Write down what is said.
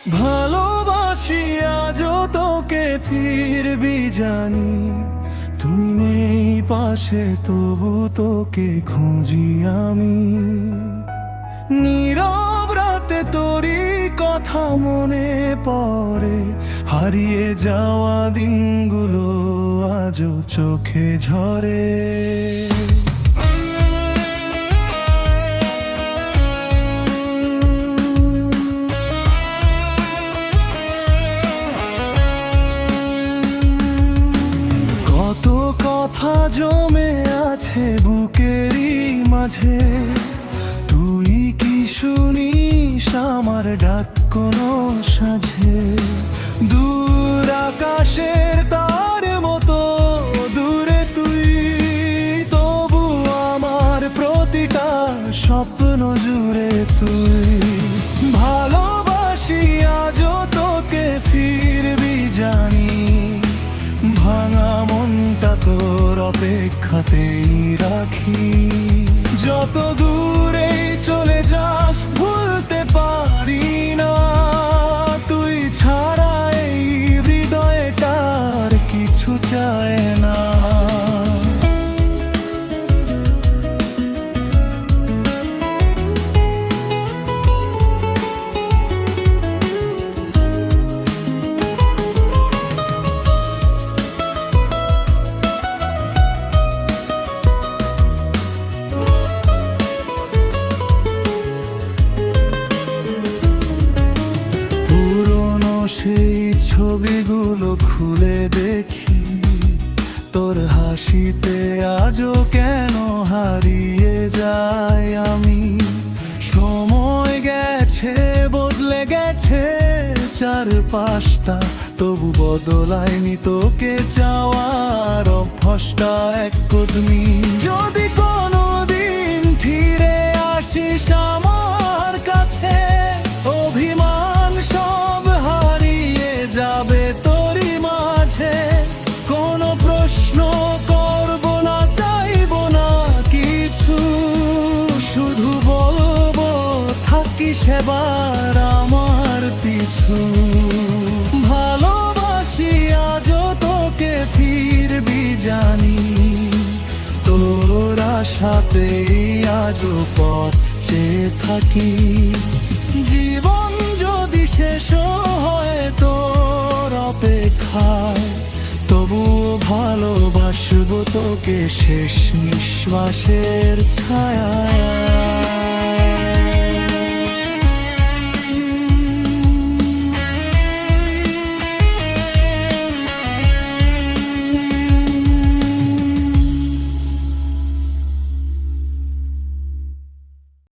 ভালোবাসি আজও তোকে, ফিরবি জানি। তুই নেই পাশে, তবু তোকে খুঁজি আমি। নীরব রাতে তোরই কথা মনে পড়ে, হারিয়ে যাওয়া দিনগুলো আজও চোখে ঝরে। কত কথা জমে আছে বুকেরই মাঝে, তুই কি শুনিস আমার ডাক কোনো সাঝে? দূর আকাশের তার মতো দূরে তুই, তবু আমার প্রতিটা স্বপ্ন জুড়ে তুই। ভালোবাসি আজও তোকে, ফিরবি জানি। ভাঙা মনটা তোর অপেক্ষাতেই রাখি। যত দূরে চলে যাস ভুলতে পারি না, তুই ছাড়া এই হৃদয়টার কিছু চায় না। সেই ছবিগুলো খুলে দেখি, তোর হাসিতে আজও কেন হারিয়ে যাই আমি। সময় গেছে, বদলে গেছে চারপাশটা, তবু বদলায়নি তোকে চাওয়ার অভ্যাসটা এক কদমি। যদি কোনোদিন ফিরে আসিস আমার কাছে, অভিমান সব হারিয়ে যাবে তোরই মাঝে। কোনো প্রশ্ন করব না, চাইব না কিছু, শুধু বলবো থাকিস এবার আমার পিছু। ভালোবাসি আজও তোকে, ফিরবি জানি। তোর আশাতেই আজও পথ চেয়ে থাকি। জীবন যদি শেষ হয় তোর অপেক্ষায়, তবুও ভালোবাসবো তোকে শেষ নিঃশ্বাসের ছায়া।